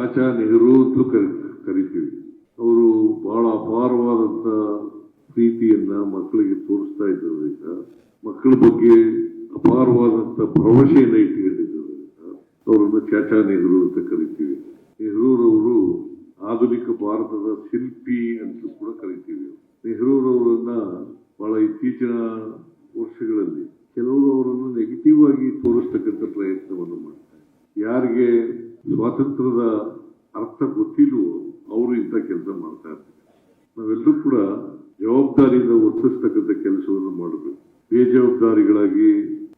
ಚಾಚಾ ನೆಹರು ಅಂತಲೂ ಕರಿತೀವಿ. ಅವರು ಬಹಳ ಅಪಾರವಾದಂತ ಪ್ರೀತಿಯನ್ನ ಮಕ್ಕಳಿಗೆ ತೋರಿಸ್ತಾ ಇದ್ದರಿಂದ ಮಕ್ಕಳ ಬಗ್ಗೆ ಅಪಾರವಾದಂತ ಭರವಸೆಯನ್ನ ಇಟ್ಟುಕೊಂಡಿದ್ದರಿಂದ ಅವರನ್ನು ಚಾಚಾ ನೆಹರು ಅಂತ ಕರಿತೀವಿ. ನೆಹರೂರವರು ಆಧುನಿಕ ಭಾರತದ ಶಿಲ್ಪಿ ಅಂತ ಕೂಡ ಕರಿತೀವಿ. ನೆಹರೂರವರನ್ನ ಬಹಳ ಇತ್ತೀಚಿನ ವರ್ಷಗಳಲ್ಲಿ ಕೆಲವರು ಅವರನ್ನು ನೆಗೆಟಿವ್ ಆಗಿ ತೋರಿಸ್ತಕ್ಕಂಥ ಪ್ರಯತ್ನವನ್ನು ಮಾಡ್ತಾರೆ. ಯಾರಿಗೆ ಸ್ವಾತಂತ್ರ್ಯದ ಅರ್ಥ ಗೊತ್ತಿಲ್ವೋ ಅವರು ಇಂಥ ಕೆಲಸ ಮಾಡ್ತಾ ಇರ್ತಾರೆ. ನಾವೆಲ್ಲರೂ ಕೂಡ ಜವಾಬ್ದಾರಿಯಿಂದ ವರ್ತಿಸ್ತಕ್ಕಂಥ ಕೆಲಸವನ್ನು ಮಾಡಬೇಕು. ಬೇಜವಾಬ್ದಾರಿಗಳಾಗಿ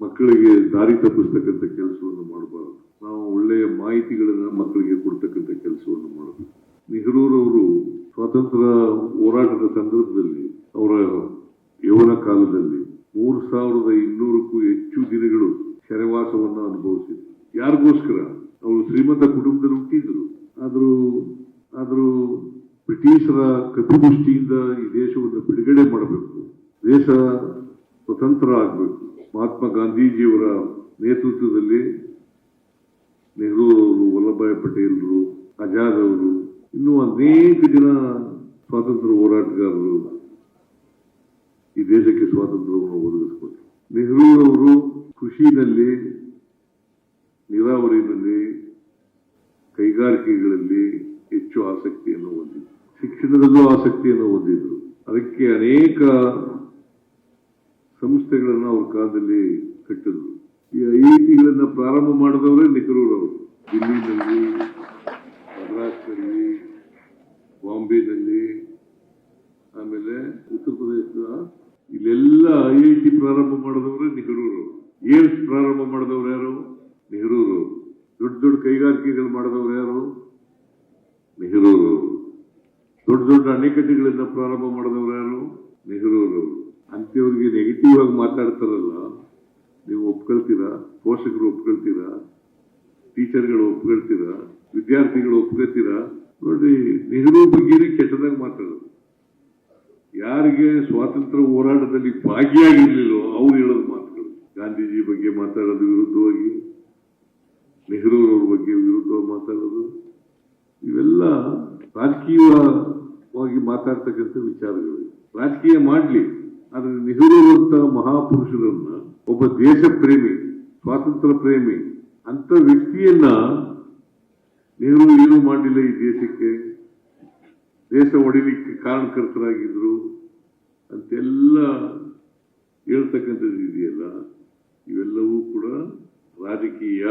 ಮಕ್ಕಳಿಗೆ ದಾರಿ ತಪ್ಪಿಸ್ತಕ್ಕಂಥ ಕೆಲಸವನ್ನು ಮಾಡಬಾರದು. ನಾವು ಒಳ್ಳೆಯ ಮಾಹಿತಿಗಳನ್ನ ಮಕ್ಕಳಿಗೆ ಕೊಡ್ತಕ್ಕಂಥ ಕೆಲಸವನ್ನು ಮಾಡಬೇಕು. ನೆಹರೂರವರು ಸ್ವಾತಂತ್ರ್ಯ ಹೋರಾಟದ ಸಂದರ್ಭದಲ್ಲಿ ಅವರ ಯೌವನ ಕಾಲದಲ್ಲಿ 3200ಕ್ಕೂ ಹೆಚ್ಚು ದಿನಗಳು ಸೆರೆವಾಸವನ್ನು ಅನುಭವಿಸಿದ್ರು. ಯಾರಿಗೋಸ್ಕರ? ಅವರು ಶ್ರೀಮಂತ ಕುಟುಂಬದಲ್ಲಿ ಹುಟ್ಟಿದ್ರು. ಆದರೂ ಬ್ರಿಟಿಷರ ಕಪಿಮುಷ್ಟಿಯಿಂದ ಈ ದೇಶವನ್ನು ಬಿಡುಗಡೆ ಮಾಡಬೇಕು, ದೇಶ ಸ್ವತಂತ್ರ ಆಗಬೇಕು. ಮಹಾತ್ಮ ಗಾಂಧೀಜಿಯವರ ನೇತೃತ್ವದಲ್ಲಿ ನೆಹರು ಅವರು, ವಲ್ಲಭಾಯ್ ಪಟೇಲ್ರು, ಆಜಾದ್ ಅವರು, ಇನ್ನೂ ಅನೇಕ ಜನ ಸ್ವಾತಂತ್ರ್ಯ ಹೋರಾಟಗಾರರು ಈ ದೇಶಕ್ಕೆ ಸ್ವಾತಂತ್ರ್ಯವನ್ನು ಒದಗಿಸಿಕೊಟ್ಟರು. ನೆಹರೂರವರು ಕೃಷಿನಲ್ಲಿ, ನೀರಾವರಿನಲ್ಲಿ, ಕೈಗಾರಿಕೆಗಳಲ್ಲಿ ಹೆಚ್ಚು ಆಸಕ್ತಿಯನ್ನು ಹೊಂದಿದ್ರು. ಶಿಕ್ಷಣದಲ್ಲೂ ಆಸಕ್ತಿಯನ್ನು ಹೊಂದಿದ್ರು. ಅದಕ್ಕೆ ಅನೇಕ ಸಂಸ್ಥೆಗಳನ್ನು ಅವ್ರ ಕಾಲದಲ್ಲಿ ಕಟ್ಟಿದ್ರು. ಈ ಐಐಟಿಗಳನ್ನ ಪ್ರಾರಂಭ ಮಾಡಿದವರೇ ನೆಹರೂರವರು. ದಿಲ್ಲಿನಲ್ಲಿ, ಮದ್ರಾಸ್ನಲ್ಲಿ, ಬಾಂಬೆನಲ್ಲಿ, ಆಮೇಲೆ ಉತ್ತರ ಪ್ರದೇಶದ ಇಲ್ಲೆಲ್ಲ ಐಐಟಿ ಪ್ರಾರಂಭ ಮಾಡಿದವರೇ ನೆಹರೂರವರು. ಏಮ್ಸ್ ಪ್ರಾರಂಭ ಮಾಡಿದವರು ಯಾರು? ನೆಹರೂರವರು. ದೊಡ್ಡ ದೊಡ್ಡ ಕೈಗಾರಿಕೆಗಳು ಮಾಡಿದವರು ಯಾರು? ನೆಹರೂರವರು. ದೊಡ್ಡ ದೊಡ್ಡ ಅಣೆಕಟ್ಟೆಗಳನ್ನ ಪ್ರಾರಂಭ ಮಾಡಿದವರು ಯಾರು? ನೆಹರೂರವರು. ಅಂತವ್ರಿಗೆ ನೆಗೆಟಿವ್ ಆಗಿ ಮಾತಾಡ್ತಾರಲ್ಲ, ನೀವು ಒಪ್ಕೊಳ್ತೀರಾ? ಪೋಷಕರು ಒಪ್ಕೊಳ್ತೀರಾ? ಟೀಚರ್ಗಳು ಒಪ್ಕೊಳ್ತೀರಾ? ವಿದ್ಯಾರ್ಥಿಗಳು ಒಪ್ಕೊಳ್ತೀರಾ? ನೋಡಿ, ನೆಹರು ಬಗ್ಗೆನೇ ಕೆಟ್ಟದಾಗಿ ಮಾತಾಡೋದು. ಯಾರಿಗೆ ಸ್ವಾತಂತ್ರ್ಯ ಹೋರಾಟದಲ್ಲಿ ಭಾಗಿಯಾಗಿರ್ಲಿಲ್ಲೋ ಅವ್ರು ಹೇಳೋದು ಮಾತುಗಳು. ಗಾಂಧೀಜಿ ಬಗ್ಗೆ ಮಾತಾಡೋದು ವಿರುದ್ಧವಾಗಿ, ನೆಹರೂರವ್ರ ಬಗ್ಗೆ ವಿರುದ್ಧವಾಗಿ ಮಾತಾಡೋದು, ಇವೆಲ್ಲ ರಾಜಕೀಯವಾಗಿ ಮಾತಾಡ್ತಕ್ಕಂಥ ವಿಚಾರಗಳು. ರಾಜಕೀಯ ಮಾಡ್ಲಿ, ಆದ್ರೆ ನೆಹರೂರಂತ ಮಹಾಪುರುಷರನ್ನ, ಒಬ್ಬ ದೇಶ ಪ್ರೇಮಿ, ಸ್ವಾತಂತ್ರ್ಯ ಪ್ರೇಮಿ ಅಂತ ವ್ಯಕ್ತಿಯನ್ನ ನೆಹರು ಏನೂ ಮಾಡಲಿಲ್ಲ. ಈ ದೇಶಕ್ಕೆ, ದೇಶ ಒಡಿಲಿಕ್ಕೆ ಕಾರಣಕರ್ತರಾಗಿದ್ರು ಅಂತೆಲ್ಲ ಹೇಳ್ತಕ್ಕಂಥದ್ದು ಇದೆಯಲ್ಲ, ಇವೆಲ್ಲವೂ ಕೂಡ ರಾಜಕೀಯ.